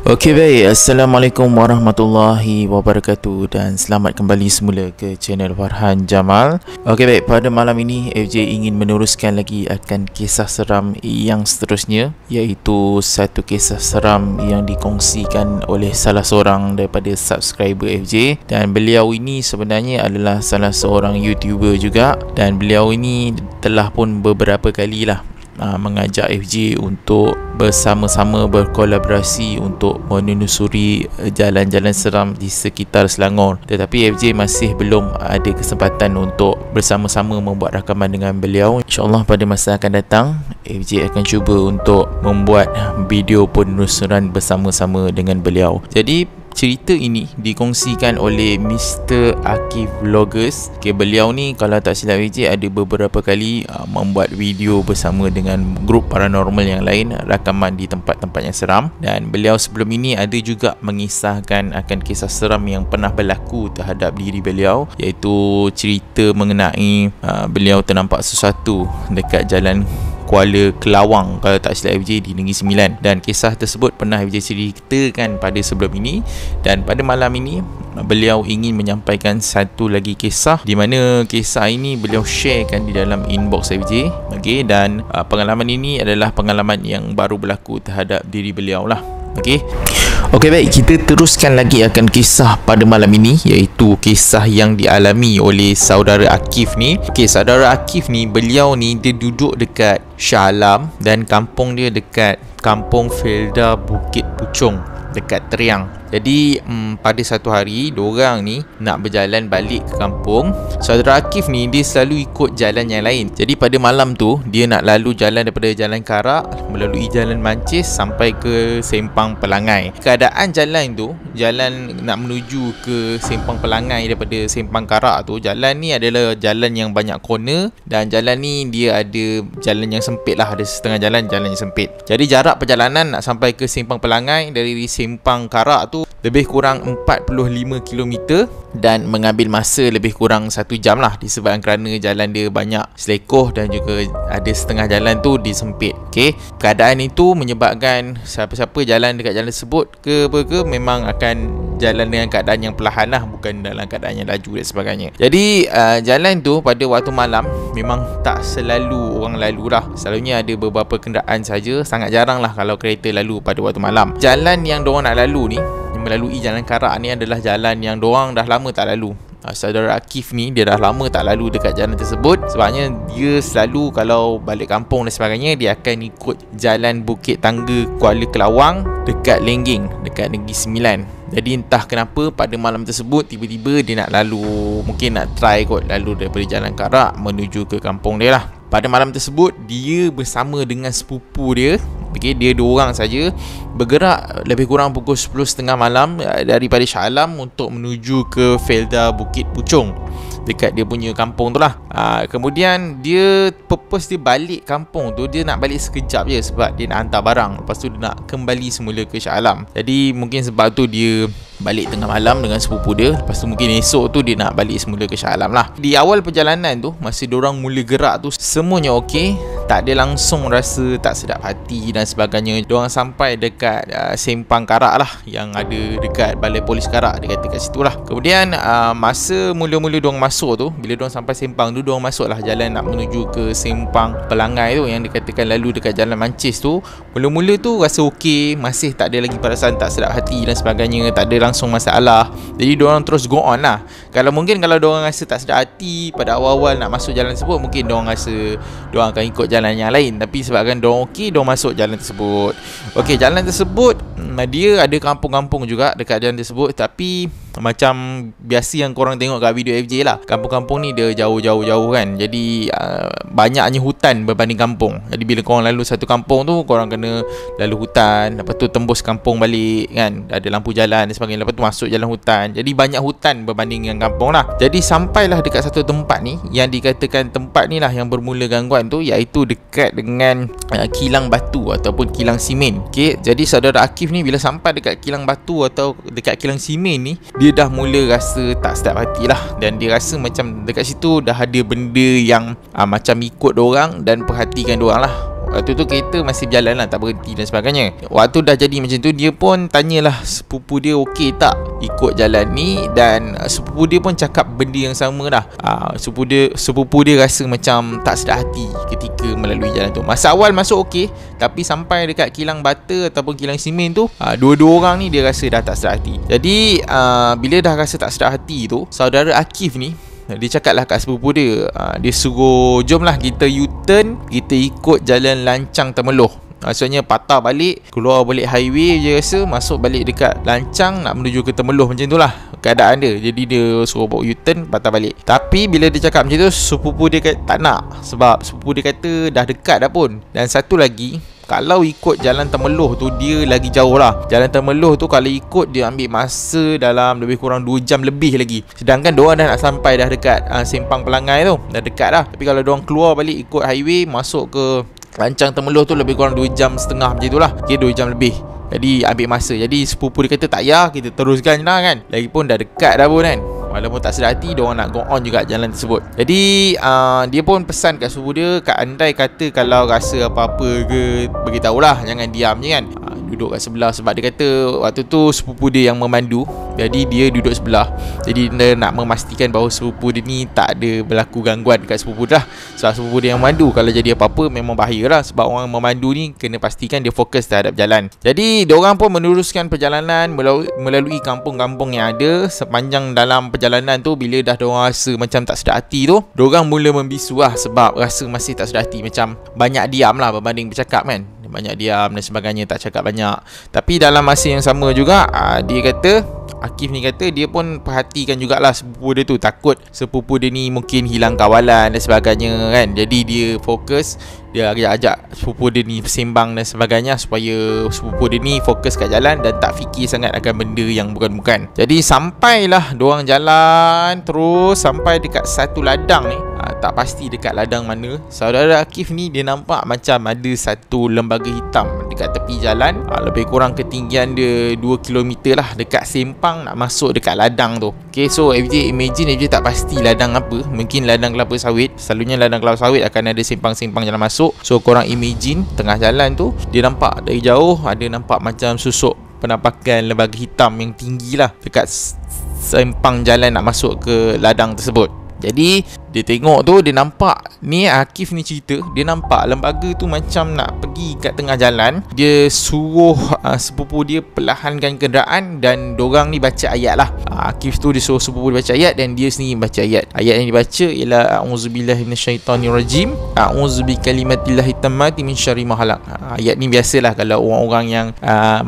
Okey baik, Assalamualaikum warahmatullahi wabarakatuh dan selamat kembali semula ke channel Farhan Jamal. Okey baik, pada malam ini FJ ingin meneruskan lagi akan kisah seram yang seterusnya, iaitu satu kisah seram yang dikongsikan oleh salah seorang daripada subscriber FJ, dan beliau ini sebenarnya adalah salah seorang YouTuber juga, dan beliau ini telah pun beberapa kalilah mengajak FJ untuk bersama-sama berkolaborasi untuk menelusuri jalan-jalan seram di sekitar Selangor. Tetapi FJ masih belum ada kesempatan untuk bersama-sama membuat rakaman dengan beliau. InsyaAllah pada masa akan datang FJ akan cuba untuk membuat video penelusuran bersama-sama dengan beliau. Jadi cerita ini dikongsikan oleh Mr. Akif Vloggers. Okay, beliau ni kalau tak silap FJ ada beberapa kali membuat video bersama dengan grup paranormal yang lain, rakaman di tempat-tempat yang seram. Dan beliau sebelum ini ada juga mengisahkan akan kisah seram yang pernah berlaku terhadap diri beliau, iaitu cerita mengenai beliau ternampak sesuatu dekat jalan Kuala Kelawang kalau tak silap FJ di Negeri Sembilan, dan kisah tersebut pernah FJ ceritakan pada sebelum ini. Dan pada malam ini beliau ingin menyampaikan satu lagi kisah, di mana kisah ini beliau sharekan di dalam inbox FJ. Okey, dan pengalaman ini adalah pengalaman yang baru berlaku terhadap diri beliau lah. Okey. Okey baik, kita teruskan lagi akan kisah pada malam ini, iaitu kisah yang dialami oleh saudara Akif ni. Okey, saudara Akif ni, beliau ni dia duduk dekat Shah Alam dan kampung dia dekat Kampung Felda Bukit Puchong dekat Teriang. Jadi pada satu hari diorang ni nak berjalan balik ke kampung. Saudara Akif ni dia selalu ikut jalan yang lain. Jadi pada malam tu dia nak lalu jalan daripada Jalan Karak melalui Jalan Mancis sampai ke Sempang Pelangai. Keadaan jalan tu, jalan nak menuju ke Sempang Pelangai daripada Sempang Karak tu, jalan ni adalah jalan yang banyak corner, dan jalan ni dia ada jalan yang sempit lah, ada setengah jalan yang sempit. Jadi jarak perjalanan nak sampai ke Sempang Pelangai dari Sempang Karak tu lebih kurang 45 km dan mengambil masa lebih kurang 1 jam lah, disebabkan kerana jalan dia banyak selekoh dan juga ada setengah jalan tu disempit. Okey, keadaan itu menyebabkan siapa-siapa jalan dekat jalan tersebut ke memang akan jalan dengan keadaan yang perlahan lah, bukan dalam keadaan yang laju dan sebagainya. Jadi jalan tu pada waktu malam memang tak selalu orang lalu lah. Selalunya ada beberapa kenderaan saja, sangat jarang lah kalau kereta lalu pada waktu malam. Jalan yang diorang nak lalu ni, melalui Jalan Karak ni, adalah jalan yang diorang dah lama tak lalu. Saudara Akif ni dia dah lama tak lalu dekat jalan tersebut, sebabnya dia selalu kalau balik kampung dan sebagainya dia akan ikut jalan Bukit Tangga Kuala Kelawang dekat Lengging, dekat Negeri Sembilan. Jadi entah kenapa pada malam tersebut tiba-tiba dia nak lalu, mungkin nak try kot lalu daripada Jalan Karak menuju ke kampung dia lah. Pada malam tersebut dia bersama dengan sepupu dia. Okay, dia 2 orang saja bergerak lebih kurang pukul 10.30 malam daripada Shah Alam untuk menuju ke Felda Bukit Puchong dekat dia punya kampung tu lah. Kemudian dia purpose dia balik kampung tu, dia nak balik sekejap je sebab dia nak hantar barang, lepas tu dia nak kembali semula ke Shah Alam. Jadi mungkin sebab tu dia balik tengah malam dengan sepupu dia, lepas tu mungkin esok tu dia nak balik semula ke Shah Alam lah. Di awal perjalanan tu, masa diorang mula gerak tu semuanya okey, tak ada langsung rasa tak sedap hati dan sebagainya. Diorang sampai dekat Sempang Karak lah, yang ada dekat Balai Polis Karak, dia kata kat situ lah. Kemudian masa mula-mula diorang masuk tu, bila diorang sampai Sempang tu, diorang masuk lah jalan nak menuju ke Sempang Pelangai tu, yang dikatakan lalu dekat Jalan Mancis tu. Mula-mula tu rasa okey, masih tak ada lagi perasaan tak sedap hati dan sebagainya, tak ada langsung masalah. Jadi diorang terus go on lah. Kalau diorang rasa tak sedap hati pada awal-awal nak masuk jalan tersebut, mungkin diorang rasa diorang akan ikut jalan yang lain. Tapi sebabkan diorang okey, diorang masuk jalan tersebut. Okey, jalan tersebut dia ada kampung-kampung juga dekat jalan tersebut, tapi macam biasa yang korang tengok kat video FJ lah, kampung-kampung ni dia jauh-jauh kan. Jadi banyaknya hutan berbanding kampung. Jadi bila korang lalu satu kampung tu, korang kena lalu hutan, lepas tu tembus kampung balik kan, ada lampu jalan dan sebagainya, lepas tu masuk jalan hutan. Jadi banyak hutan berbanding dengan kampung lah. Jadi sampailah dekat satu tempat ni, yang dikatakan tempat ni lah yang bermula gangguan tu, iaitu dekat dengan kilang batu ataupun kilang simen. Okay, jadi saudara Akif ni bila sampai dekat kilang batu atau dekat kilang simen ni, dia dah mula rasa tak sedap hati lah. Dan dia rasa macam dekat situ dah ada benda yang macam ikut diorang dan perhatikan diorang lah. Waktu tu kereta masih berjalan lah, tak berhenti dan sebagainya. Waktu dah jadi macam tu, dia pun tanyalah sepupu dia okey tak ikut jalan ni. Dan sepupu dia pun cakap benda yang sama dah. Sepupu dia rasa macam tak sedar hati ketika melalui jalan tu. Masa awal masuk okey, tapi sampai dekat kilang bata ataupun kilang simen tu, dua-dua orang ni dia rasa dah tak sedar hati. Jadi bila dah rasa tak sedar hati tu, saudara Akif ni dia cakap lah kat sepupu dia, dia suruh jomlah kita U-turn, kita ikut jalan lancang Temeloh. Maksudnya patah balik, keluar balik highway je rasa, masuk balik dekat lancang nak menuju ke Temeloh, macam tu lah keadaan dia. Jadi dia suruh buat U-turn, patah balik. Tapi bila dia cakap macam tu, sepupu dia kata tak nak. Sebab sepupu dia kata dah dekat dah pun. Dan satu lagi, kalau ikut jalan Temeloh tu, dia lagi jauh lah. Jalan Temeloh tu kalau ikut, dia ambil masa dalam lebih kurang 2 jam lebih lagi. Sedangkan diorang dah nak sampai dah dekat Simpang Pelangai tu, dah dekat dah. Tapi kalau diorang keluar balik ikut highway, masuk ke lancang Temeloh tu lebih kurang 2 jam setengah macam itulah. Okay, 2 jam lebih. Jadi ambil masa. Jadi sepupu dia kata tak payah, kita teruskan je lah kan. Lagipun dah dekat dah pun kan. Walaupun tak sedar hati, diorang nak go on juga jalan tersebut. Jadi dia pun pesan kat sepupu dia, andai kata kalau rasa apa-apa ke, beritahulah, jangan diam je kan. Duduk kat sebelah. Sebab dia kata waktu tu sepupu dia yang memandu, jadi dia duduk sebelah. Jadi dia nak memastikan bahawa sepupu dia ni tak ada berlaku gangguan kat sepupu dia lah. Sebab sepupu dia yang memandu, kalau jadi apa-apa memang bahaya lah. Sebab orang memandu ni kena pastikan dia fokus terhadap jalan. Jadi diorang pun meneruskan perjalanan melalui kampung-kampung yang ada. Sepanjang dalam perjalanan tu, bila dah diorang rasa macam tak sedar hati tu, diorang mula membisu lah. Sebab rasa masih tak sedar hati, macam banyak diam lah berbanding bercakap kan. Banyak diam dan sebagainya, tak cakap banyak. Tapi dalam masa yang sama juga, dia kata, Akif ni kata dia pun perhatikan jugalah sepupu dia tu. Takut sepupu dia ni mungkin hilang kawalan dan sebagainya kan. Jadi dia fokus, dia ajak sepupu dia ni bersembang dan sebagainya, supaya sepupu dia ni fokus kat jalan dan tak fikir sangat akan benda yang bukan-bukan. Jadi sampailah diorang jalan terus sampai dekat satu ladang ni. Tak pasti dekat ladang mana. Saudara Akif ni dia nampak macam ada satu lembaga hitam dekat tepi jalan. Lebih kurang ketinggian dia 2 km lah, dekat sempang nak masuk dekat ladang tu. Okay, so FJ imagine, FJ tak pasti ladang apa. Mungkin ladang kelapa sawit. Selalunya ladang kelapa sawit akan ada sempang-sempang jalan masuk. So korang imagine tengah jalan tu, dia nampak dari jauh ada nampak macam susuk penampakan lembaga hitam yang tinggi lah dekat sempang jalan nak masuk ke ladang tersebut. Jadi dia tengok tu, dia nampak ni, Akif ni cerita, dia nampak lembaga tu macam nak pergi kat tengah jalan. Dia suruh sepupu dia perlahankan kenderaan dan dorang ni baca ayat lah. Akif tu dia suruh sepupu dia baca ayat dan dia sendiri baca ayat. Ayat yang dibaca ialah a'udzubillahi minasyaitonirrajim, a'udzubikalimatillahit tammati min syarri ma khalaq. Ayat ni biasalah kalau orang-orang yang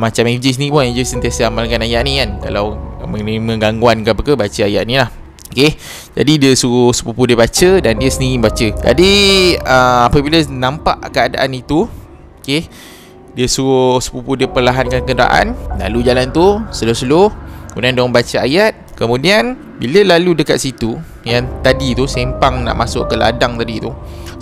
macam FJ sendiri pun, FJ sentiasa amalkan ayat ni kan. Kalau menerima gangguan ke apa ke, baca ayat ni lah. Okay, jadi dia suruh sepupu dia baca dan dia sendiri baca. Jadi apabila nampak keadaan itu, okay, dia suruh sepupu dia perlahankan kenderaan, lalu jalan tu slow-slow. Kemudian diorang baca ayat. Kemudian bila lalu dekat situ, yang tadi tu sempang nak masuk ke ladang tadi tu,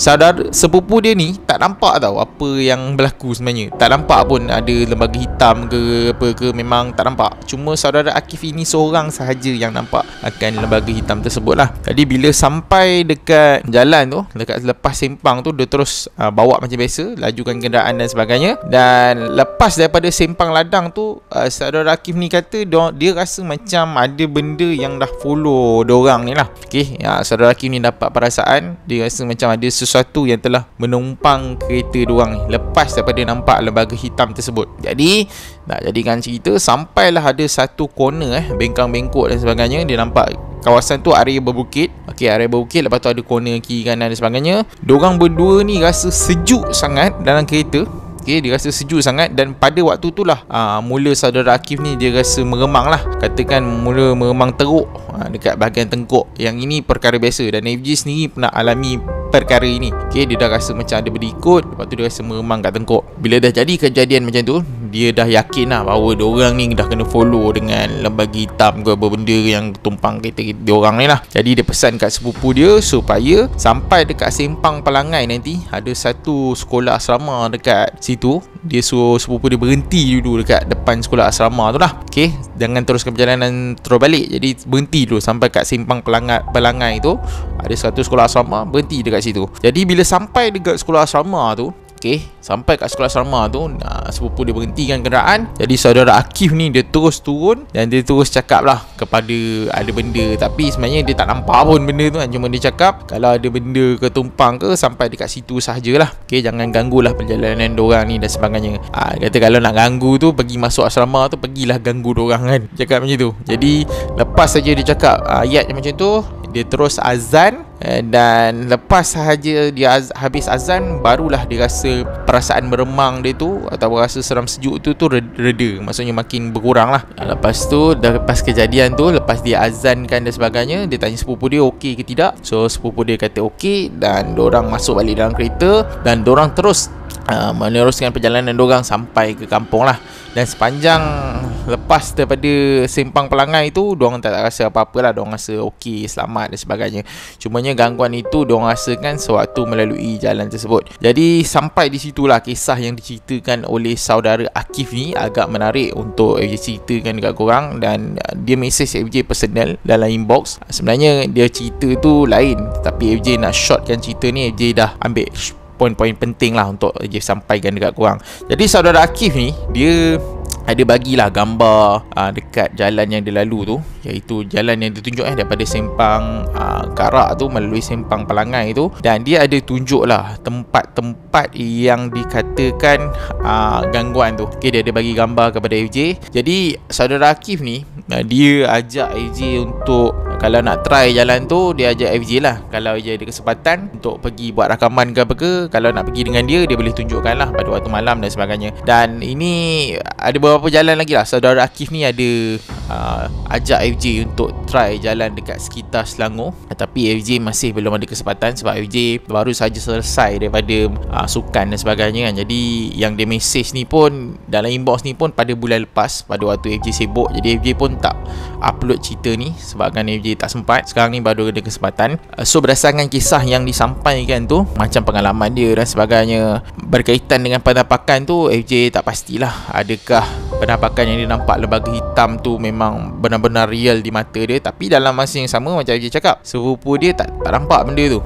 saudara sepupu dia ni tak nampak tahu apa yang berlaku sebenarnya. Tak nampak pun ada lembaga hitam ke apa ke, memang tak nampak. Cuma saudara Akif ini seorang sahaja yang nampak akan lembaga hitam tersebut lah. Jadi bila sampai dekat jalan tu, dekat lepas sempang tu, dia terus bawa macam biasa, lajukan kenderaan dan sebagainya. Dan lepas daripada sempang ladang tu, saudara Akif ni kata dia rasa macam ada benda yang dah follow diorang ni lah. Okay, saudara Akif ni dapat perasaan, dia rasa macam ada sesuatu yang telah menumpang kereta diorang ni lepas daripada nampak lembaga hitam tersebut. Jadi nak jadikan cerita, sampailah ada satu corner bengkang-bengkok dan sebagainya. Dia nampak kawasan tu area berbukit. Okey, area berbukit, lepas tu ada corner kiri kanan dan sebagainya. Diorang berdua ni rasa sejuk sangat dalam kereta. Okay, dia rasa sejuk sangat. Dan pada waktu tu lah mula saudara Akif ni dia rasa meremang lah. Katakan mula meremang teruk dekat bahagian tengkuk. Yang ini perkara biasa dan FJ sendiri pernah alami perkara ini. Okay, dia dah rasa macam ada benda ikut. Lepas tu dia rasa meremang kat tengkuk. Bila dah jadi kejadian macam tu, dia dah yakin lah bahawa diorang ni dah kena follow dengan lembaga hitam ke apa benda yang tumpang kereta diorang ni lah. Jadi dia pesan kat sepupu dia supaya sampai dekat Simpang Pelangai nanti ada satu sekolah asrama dekat situ. Dia suruh sepupu dia berhenti dulu dekat depan sekolah asrama tu lah. Okay, jangan teruskan perjalanan terus balik. Jadi berhenti dulu sampai kat Simpang Pelangai tu, ada satu sekolah asrama, berhenti dekat situ. Jadi bila sampai dekat sekolah asrama tu, Okey, sampai kat sekolah asrama tu, sepupu dia berhentikan kenderaan. Jadi saudara Akif ni dia terus turun dan dia terus cakap lah kepada ada benda, tapi sebenarnya dia tak nampak pun benda tu kan. Cuma dia cakap kalau ada benda ke tumpang ke, sampai dekat situ sahajalah. Okey, jangan ganggulah perjalanan diorang ni dan sebagainya. Dia kata kalau nak ganggu tu, pergi masuk asrama tu, pergilah ganggu diorang kan. Cakap macam tu. Jadi lepas saja dia cakap ayat macam tu, dia terus azan. Dan lepas sahaja dia habis azan, barulah dia rasa perasaan meremang dia tu atau rasa seram sejuk tu reda. Maksudnya makin berkurang lah. Lepas tu, lepas kejadian tu, lepas dia azankan dan sebagainya, dia tanya sepupu dia okey ke tidak. So sepupu dia kata okey, dan diorang masuk balik dalam kereta dan diorang terus meneruskan perjalanan diorang sampai ke kampung lah. Dan sepanjang lepas daripada Simpang Pelangai tu, diorang tak rasa apa-apa lah. Diorang rasa okey, selamat dan sebagainya. Cumanya gangguan itu diorang rasakan sewaktu melalui jalan tersebut. Jadi sampai di situlah kisah yang diceritakan oleh saudara Akif ni agak menarik untuk FJ ceritakan dekat korang. Dan dia message FJ personal dalam inbox. Sebenarnya dia cerita tu lain, tapi FJ nak shortkan cerita ni. FJ dah ambil poin-poin penting lah untuk FJ sampaikan dekat korang. Jadi saudara Akif ni, dia ada bagilah gambar dekat jalan yang dia lalu tu, iaitu jalan yang dia tunjuk daripada Simpang Karak tu melalui Simpang Pelangai tu. Dan dia ada tunjuk lah tempat-tempat yang dikatakan gangguan tu. Okay, dia ada bagi gambar kepada FJ. Jadi saudara Akif ni, dia ajak FJ untuk, kalau nak try jalan tu, dia ajak FJ lah. Kalau FJ ada kesempatan untuk pergi buat rakaman ke apa ke, kalau nak pergi dengan dia boleh tunjukkan lah pada waktu malam dan sebagainya. Dan ini ada beberapa jalan lagi lah. Saudara Akif ni ada ajak FJ untuk try jalan dekat sekitar Selangor, tapi FJ masih belum ada kesempatan sebab FJ baru saja selesai daripada sukan dan sebagainya kan. Jadi yang dia message ni pun dalam inbox ni pun pada bulan lepas, pada waktu FJ sibuk. Jadi FJ pun tak upload cerita ni sebabkan FJ tak sempat. Sekarang ni baru ada kesempatan. So berdasarkan kisah yang disampaikan tu, macam pengalaman dia dan sebagainya, berkaitan dengan penampakan tu, FJ tak pastilah adakah penampakan yang dia nampak lembaga hitam tu memang benar-benar real di mata dia. Tapi dalam masa yang sama, macam FJ cakap, sepupu dia tak nampak benda tu.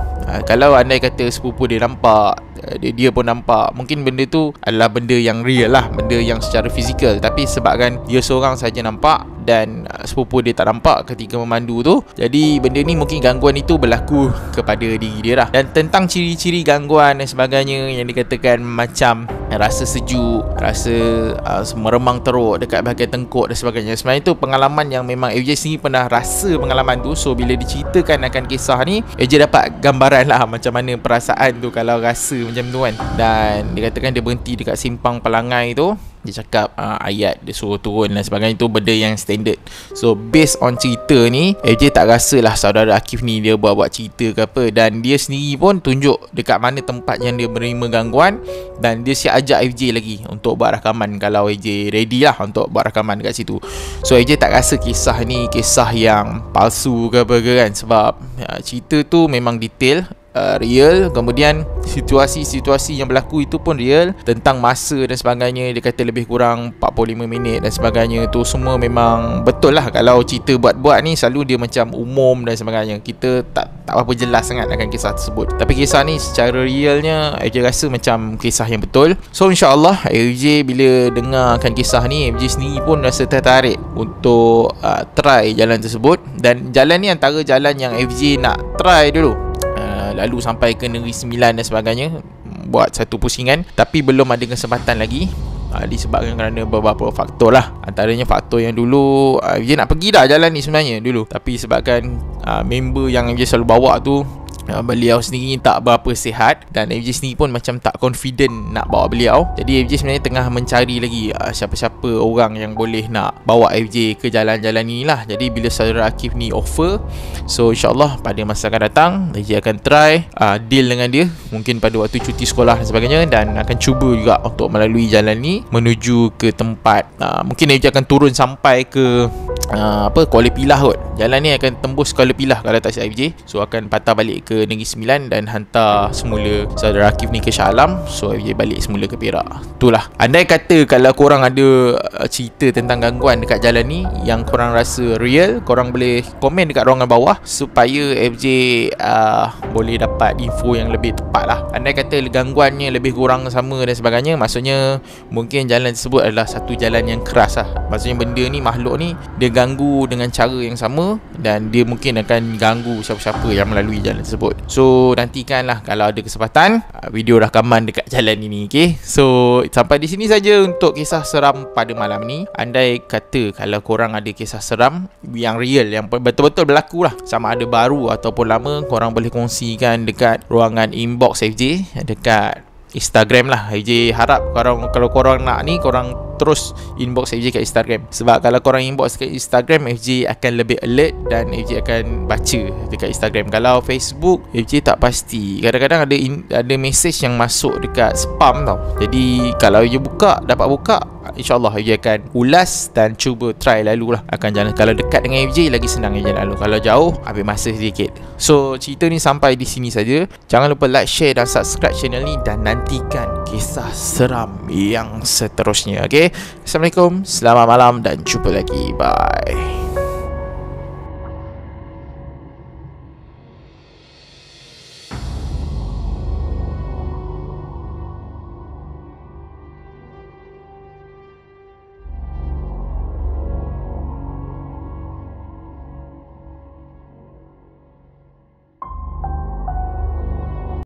Kalau andai kata sepupu dia nampak, dia pun nampak, mungkin benda tu adalah benda yang real lah, benda yang secara fizikal. Tapi sebabkan dia seorang saja nampak dan sepupu dia tak nampak ketika memandu tu, jadi benda ni mungkin gangguan itu berlaku kepada diri dia lah. Dan tentang ciri-ciri gangguan dan sebagainya yang dikatakan macam rasa sejuk, rasa meremang teruk dekat bahagian tengkuk dan sebagainya, sebenarnya itu pengalaman yang memang FJ sendiri pernah rasa pengalaman tu. So bila diceritakan akan kisah ni, FJ dapat gambaran lah macam mana perasaan tu kalau rasa macam tu kan. Dan dia katakan dia berhenti dekat Simpang Pelangai tu, dia cakap ayat dia suruh turun dan sebagainya, tu benda yang standard. So based on cerita ni, FJ tak rasalah saudara Akif ni dia buat-buat cerita ke apa. Dan dia sendiri pun tunjuk dekat mana tempat yang dia menerima gangguan, dan dia siap ajak FJ lagi untuk buat rakaman kalau FJ ready lah untuk buat rakaman dekat situ. So FJ tak rasa kisah ni kisah yang palsu ke apa ke kan, sebab cerita tu memang detail, real. Kemudian situasi-situasi yang berlaku itu pun real. Tentang masa dan sebagainya, dia kata lebih kurang 45 minit dan sebagainya, tu semua memang betul lah. Kalau cerita buat-buat ni selalu dia macam umum dan sebagainya, kita tak apa jelas sangat akan kisah tersebut. Tapi kisah ni secara realnya FJ rasa macam kisah yang betul. So insyaAllah FJ bila dengarkan kisah ni, FJ sendiri pun rasa tertarik untuk try jalan tersebut. Dan jalan ni antara jalan yang FJ nak try dulu, lalu sampai ke Negeri Sembilan dan sebagainya, buat satu pusingan. Tapi belum ada kesempatan lagi, disebabkan kerana beberapa faktor lah. Antaranya faktor yang dulu FJ nak pergi dah jalan ni sebenarnya dulu, tapi sebabkan member yang FJ selalu bawa tu, beliau sendiri tak berapa sihat, dan FJ sendiri pun macam tak confident nak bawa beliau. Jadi FJ sebenarnya tengah mencari lagi siapa-siapa orang yang boleh nak bawa FJ ke jalan-jalan ni lah. Jadi bila saudara Akif ni offer, so insyaAllah pada masa akan datang FJ akan try deal dengan dia, mungkin pada waktu cuti sekolah dan sebagainya, dan akan cuba juga untuk melalui jalan ni menuju ke tempat, mungkin FJ akan turun sampai ke Kuala Pilah kot. Jalan ni akan tembus Kuala Pilah kalau tak silap FJ. So akan patah balik ke Negeri Sembilan dan hantar semula saudara Akif ni ke Shah Alam. So FJ balik semula ke Perak. Itulah. Andai kata kalau korang ada cerita tentang gangguan dekat jalan ni yang korang rasa real, korang boleh komen dekat ruangan bawah supaya FJ boleh dapat info yang lebih tepat lah. Andai kata gangguannya lebih kurang sama dan sebagainya, maksudnya mungkin jalan tersebut adalah satu jalan yang keras lah. Maksudnya benda ni, makhluk ni, dia ganggu dengan cara yang sama dan dia mungkin akan ganggu siapa-siapa yang melalui jalan tersebut. So nantikanlah kalau ada kesempatan video rakaman dekat jalan ini. Okay, so sampai di sini saja untuk kisah seram pada malam ni. Andai kata kalau korang ada kisah seram yang real, yang betul-betul berlaku lah, sama ada baru ataupun lama, korang boleh kongsikan dekat ruangan inbox FJ dekat Instagram lah. FJ harap kalau korang nak ni, korang terus inbox FJ kat Instagram. Sebab kalau korang inbox kat Instagram, FJ akan lebih alert dan FJ akan baca dekat Instagram. Kalau Facebook, FJ tak pasti. Kadang-kadang ada message yang masuk dekat spam tau. Jadi kalau FJ dapat buka, InsyaAllah FJ akan ulas dan cuba try lalu lah. Akan jalan. Kalau dekat dengan FJ, lagi senang FJ lalu. Kalau jauh, ambil masa sedikit. So cerita ni sampai di sini saja. Jangan lupa like, share dan subscribe channel ni dan nantikan kisah seram yang seterusnya. Okay, Assalamualaikum, selamat malam dan jumpa lagi. Bye.